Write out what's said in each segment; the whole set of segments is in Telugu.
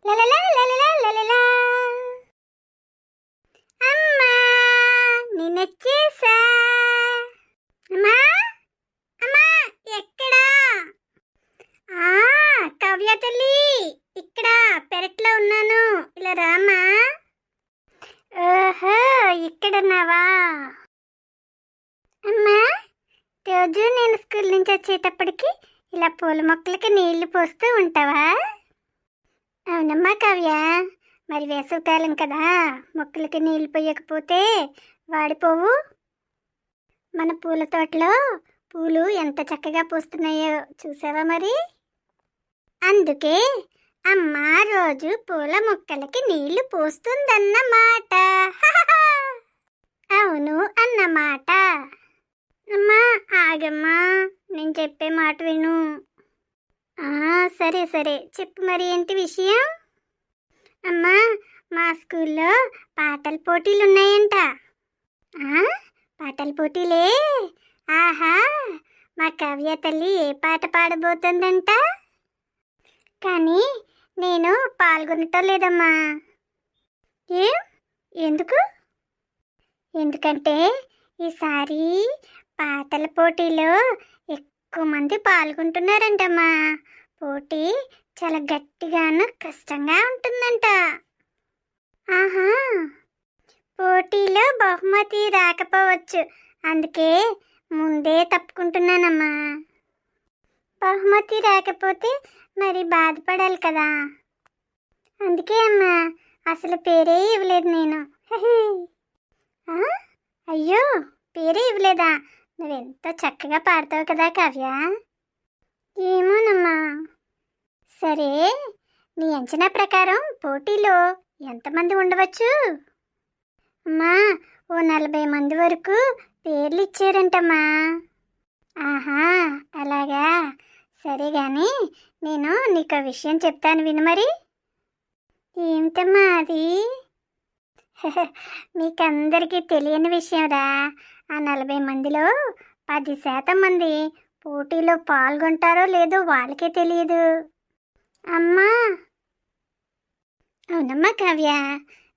లలలా లలలా లలలా. అమ్మా నేనొచ్చేసా. అమ్మా అమ్మా ఎక్కడా? ఆ కవ్య తల్లి, ఇక్కడ పెరట్లో ఉన్నాను, ఇలా రామా. ఓహో ఇక్కడున్నావా? అమ్మా రోజు నేను స్కూల్ నుంచి వచ్చేటప్పటికి ఇలా పూల మొక్కలకి నీళ్లు పోస్తూ ఉంటావా? అవునమ్మా కావ్య, మరి వేసవికాలం కదా, మొక్కలకి నీళ్లు పోయకపోతే వాడిపోవు. మన పూల తోటలో పూలు ఎంత చక్కగా పూస్తున్నాయో చూసావా మరి? అందుకే అమ్మ రోజు పూల మొక్కలకి నీళ్లు పోస్తుందన్నమాట. అవును అన్నమాట. అమ్మా ఆగమ్మా, నేను చెప్పే మాట విను. సరే సరే చెప్పు, మరి ఏంటి విషయం? అమ్మా మా స్కూల్లో పాటల పోటీలు ఉన్నాయంట. పాటల పోటీలే? ఆహా, మా కవ్య తల్లి ఏ పాట పాడబోతుందంట? కానీ నేను పాల్గొనటం లేదమ్మా. ఎందుకు? ఎందుకంటే ఈసారి పాటల పోటీలో ఎక్కువ మంది పాల్గొంటున్నారంటమ్మా. పోటీ చాలా గట్టిగాను కష్టంగా ఉంటుందంట. ఆహా, పోటీలో బహుమతి రాకపోవచ్చు, అందుకే ముందే తప్పుకుంటున్నానమ్మా. బహుమతి రాకపోతే మరి బాధపడాలి కదా, అందుకే అమ్మా అసలు పేరే ఇవ్వలేదు నేను. అయ్యో పేరే ఇవ్వలేదా? నువ్వెంతో చక్కగా పాడతావు కదా కావ్య. ఏమోనమ్మా. సరే, నీ అంచనా ప్రకారం పోటీలో ఎంతమంది ఉండవచ్చు? అమ్మా ఓ 40 మంది వరకు పేర్లు ఇచ్చారంటమ్మా. ఆహా అలాగా, సరే కానీ నేను నీకు విషయం చెప్తాను విను మరి. ఏమిటమ్మా అది? మీకందరికీ తెలియని విషయంరా. ఆ 40 మందిలో 10% మంది పోటీలో పాల్గొంటారో లేదో వాళ్ళకే తెలియదు. అమ్మా అవునమ్మా కావ్య,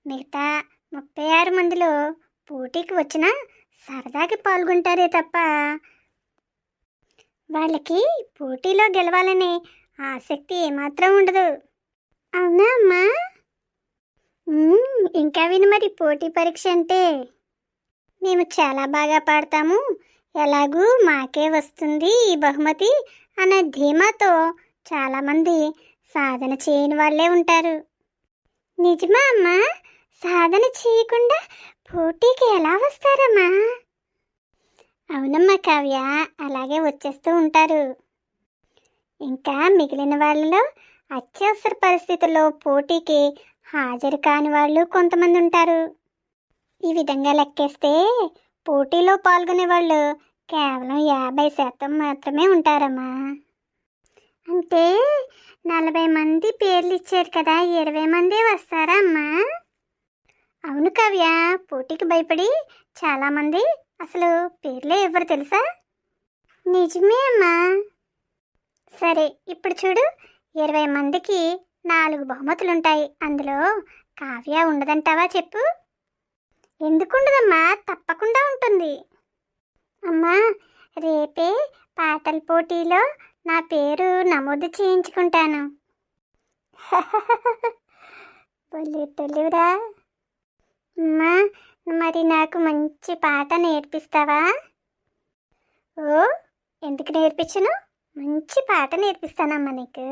మిగతా 36 మందిలో పోటీకి వచ్చిన సరదాకి పాల్గొంటారే తప్ప వాళ్ళకి పోటీలో గెలవాలనే ఆసక్తి ఏమాత్రం ఉండదు. అవునా అమ్మా? ఇంకా విను మరి, పోటీ పరీక్ష అంటే మేము చాలా బాగా పాడతాము, ఎలాగూ మాకే వస్తుంది ఈ బహుమతి అనే ధీమాతో చాలామంది సాధన చేయని వాళ్ళే ఉంటారు. నిజమా అమ్మా? సాధన చేయకుండా పోటీకి ఎలా వస్తారమ్మా? అవునమ్మా కావ్య, అలాగే వచ్చేస్తూ ఉంటారు. ఇంకా మిగిలిన వాళ్ళలో అత్యవసర పరిస్థితుల్లో పోటీకి హాజరు కాని వాళ్ళు కొంతమంది ఉంటారు. ఈ విధంగా లెక్కేస్తే పోటీలో పాల్గొనే వాళ్ళు కేవలం 50% మాత్రమే ఉంటారమ్మా. అంటే 40 మంది పేర్లు ఇచ్చారు కదా, 20 మందే వస్తారా అమ్మా? అవును కావ్య, పోటీకి భయపడి చాలామంది అసలు పేర్లే ఎవరు తెలుసా? నిజమే అమ్మా. సరే ఇప్పుడు చూడు, 20 మందికి 4 బహుమతులుంటాయి, అందులో కావ్య ఉండదంటావా చెప్పు? ఎందుకుండదమ్మా, తప్పకుండా ఉంటుంది. అమ్మా రేపే పాటల పోటీలో నా పేరు నమోదు చేయించుకుంటాను. భలే తెలివిరా. అమ్మా మరి నాకు మంచి పాట నేర్పిస్తావా? ఓ ఎందుకు నేర్పించను, మంచి పాట నేర్పిస్తానమ్మా నీకు.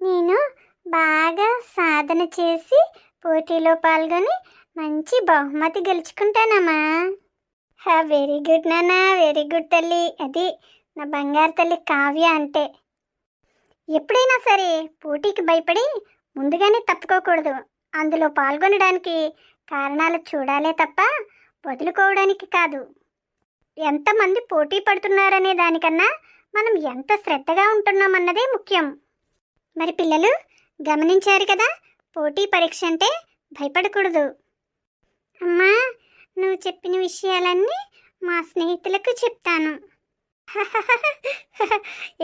నేను బాగా సాధన చేసి పోటీలో పాల్గొని మంచి బహుమతి గెలుచుకుంటానమ్మా. వెరీ గుడ్ నాన్న, వెరీ గుడ్ తల్లి. అది నా బంగారు తల్లి కావ్య అంటే. ఎప్పుడైనా సరే పోటీకి భయపడి ముందుగానే తప్పుకోకూడదు. అందులో పాల్గొనడానికి కారణాలు చూడాలే తప్ప వదులుకోవడానికి కాదు. ఎంతమంది పోటీ పడుతున్నారనే దానికన్నా మనం ఎంత శ్రద్ధగా ఉంటున్నామన్నదే ముఖ్యం. మరి పిల్లలు గమనించారు కదా, పోటీ పరీక్ష అంటే భయపడకూడదు. అమ్మా నువ్వు చెప్పిన విషయాలన్నీ మా స్నేహితులకు చెప్తాను.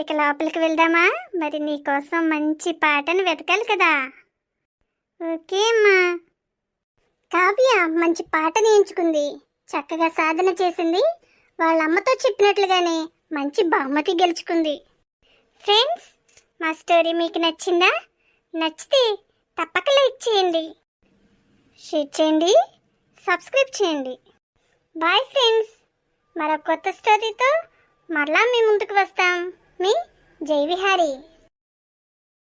ఇక లోపలికి వెళ్దామా? మరి నీకోసం మంచి పాటను వెతకాలి కదా. ఓకే అమ్మా. కావ్య మంచి పాటని ఎంచుకుంది, చక్కగా సాధన చేసింది, వాళ్ళ అమ్మతో చెప్పినట్లుగానే మంచి బహుమతి గెలుచుకుంది. ఫ్రెండ్స్, మా స్టోరీ మీకు నచ్చిందా? నచ్చితే తప్పక లైక్ చేయండి, షేర్ చేయండి, సబ్స్క్రైబ్ చేయండి. Bye friends. మరో కొత్త స్టోరీతో మరలా మీ ముందుకు వస్తాం. మీ జై విహారీ.